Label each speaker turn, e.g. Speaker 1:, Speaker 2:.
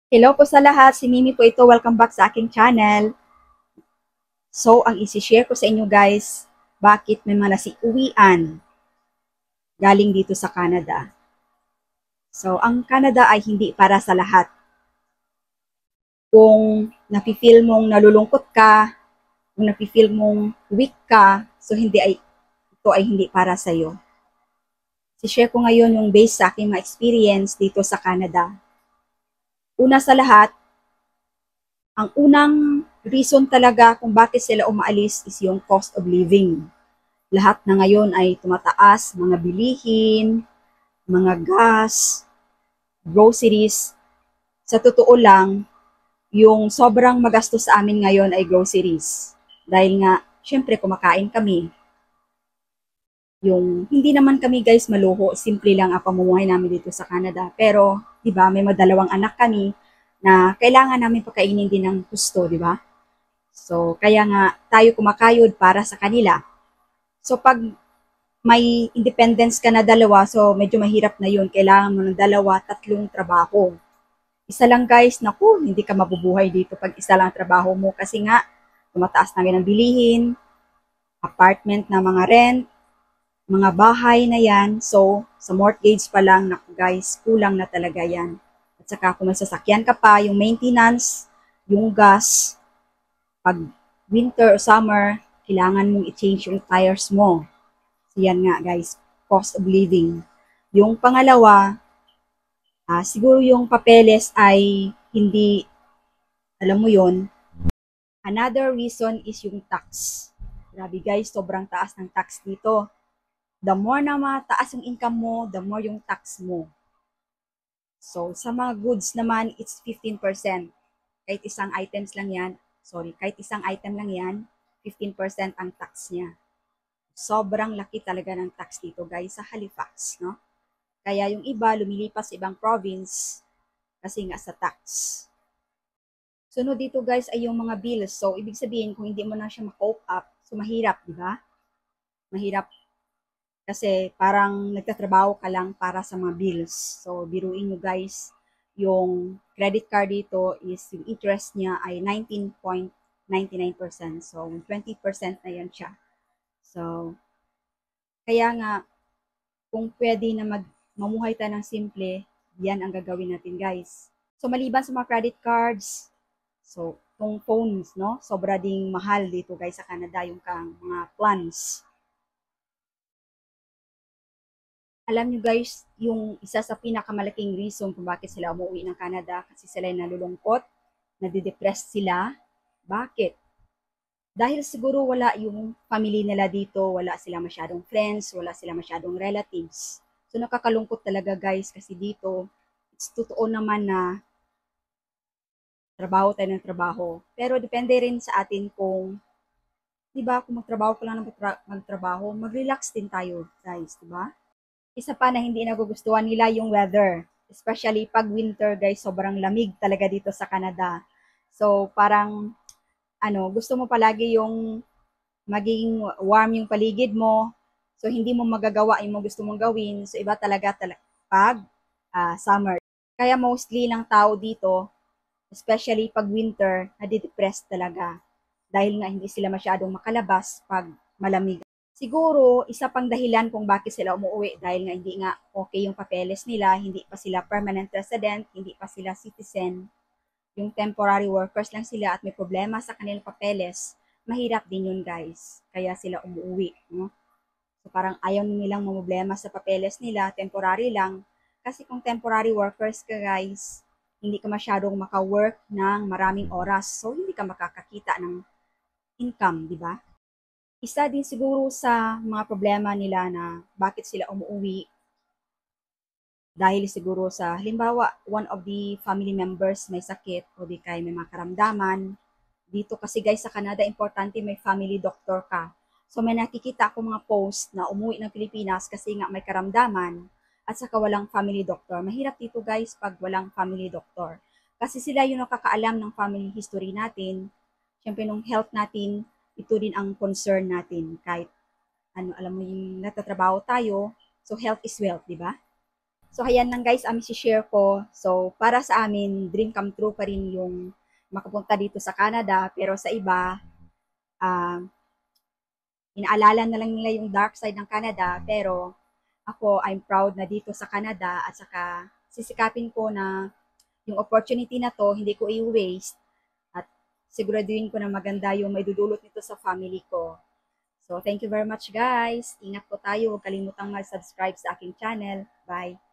Speaker 1: Hello po sa lahat, si Mimi po ito. Welcome back sa aking channel. So, ang isi-share ko sa inyo guys, bakit may mga nasiuwian galing dito sa Canada. So, ang Canada ay hindi para sa lahat. Kung napifeel mong nalulungkot ka, kung napifeel mong weak ka, so ito ay hindi para sa iyo. Si-share ko ngayon yung base sa aking mga experience dito sa Canada. Una sa lahat, ang unang reason talaga kung bakit sila umaalis is yung cost of living. Lahat na ngayon ay tumataas, mga bilihin, mga gas, groceries. Sa totoo lang, yung sobrang magastos sa amin ngayon ay groceries. Dahil nga, syempre kumakain kami. Yung hindi naman kami guys maluho, simple lang ang pamumuhay namin dito sa Canada. Pero, 'di ba, may madalawang anak kami na kailangan namin pakainin din ng gusto, 'di ba? So, kaya nga tayo kumakayod para sa kanila. So, pag may independence ka na dalawa, so medyo mahirap na yun. Kailangan mo ng dalawa, tatlong trabaho. Isa lang guys, naku, hindi ka mabubuhay dito pag isa lang trabaho mo kasi nga, tumataas na ng bilihin, apartment na mga rent, mga bahay na yan. So, sa mortgage pa lang, naku guys, kulang na talaga yan. At saka kung may sasakyan ka pa, yung maintenance, yung gas, pag winter o summer, kailangan mong i-change yung tires mo. So, yan nga guys, cost of living. Yung pangalawa, siguro yung papeles ay hindi, alam mo yon. Another reason is yung tax. Grabe guys, sobrang taas ng tax dito. The more na mataas yung income mo, the more yung tax mo. So, sa mga goods naman, it's 15%. Kahit isang items lang yan, kahit isang item lang yan, 15% ang tax niya. Sobrang laki talaga ng tax dito guys sa Halifax, no? Kaya yung iba lumilipas sa ibang province kasi nga sa tax. Sunod dito guys ay yung mga bills. So, ibig sabihin kung hindi mo na siya ma-cope up, so mahirap, di ba? Mahirap kasi parang nagtatrabaho ka lang para sa mga bills. So, biruin nyo guys, yung credit card dito is yung interest niya ay 19.99%. So, 20% na yan siya. So, kaya nga, kung pwede na mamuhay tayo ng simple, yan ang gagawin natin guys. So, maliban sa mga credit cards, so, itong phones, no? Sobra ding mahal dito guys sa Canada yung mga plans. Alam nyo guys, yung isa sa pinakamalaking reason kung bakit sila umuwi ng Canada kasi sila nalulungkot, nadidepress sila. Bakit? Dahil siguro wala yung family nila dito, wala sila masyadong friends, wala sila masyadong relatives. So nakakalungkot talaga guys kasi dito, it's totoo naman na trabaho tayo ng trabaho. Pero depende rin sa atin kung, di ba, kung magtrabaho ka lang ng magtrabaho, mag-relax din tayo guys, di ba? Isa pa na hindi nagugustuhan nila yung weather. Especially pag winter guys, sobrang lamig talaga dito sa Canada. So parang gusto mo palagi yung maging warm yung paligid mo. So hindi mo magagawa yung gusto mong gawin. So iba talaga pag summer. Kaya mostly ng tao dito, especially pag winter, nadidepress talaga. Dahil nga hindi sila masyadong makalabas pag malamig. Siguro, isa pang dahilan kung bakit sila umuwi dahil nga hindi nga okay yung papeles nila, hindi pa sila permanent resident, hindi pa sila citizen, yung temporary workers lang sila at may problema sa kanilang papeles, mahirap din yun guys. Kaya sila umuwi. No? So parang ayaw nilang mamblema sa papeles nila, temporary lang. Kasi kung temporary workers ka guys, hindi ka masyadong maka-work ng maraming oras. So hindi ka makakakita ng income, di ba? Isa din siguro sa mga problema nila na bakit sila umuwi dahil siguro sa halimbawa one of the family members may sakit o di kaya may mga karamdaman. Dito kasi guys sa Canada importante may family doctor ka. So may nakikita ako mga post na umuwi ng Pilipinas kasi nga may karamdaman at saka walang family doctor. Mahirap dito guys pag walang family doctor. Kasi sila yung nakakaalam ng family history natin. Siyempre nung health natin, ito din ang concern natin kahit alam mo yung natatrabaho tayo, so health is wealth, di ba? So, ayan lang guys, share ko. So, para sa amin, dream come true pa rin yung makapunta dito sa Canada. Pero sa iba, ah, inaalala na lang nila yung dark side ng Canada. Pero ako, I'm proud na dito sa Canada at saka sisikapin ko na yung opportunity na to, hindi ko i-waste at siguraduhin ko na maganda yung may dudulot nito sa family ko. So, thank you very much guys. Ingat po tayo. Huwag kalimutang mag-subscribe sa aking channel. Bye!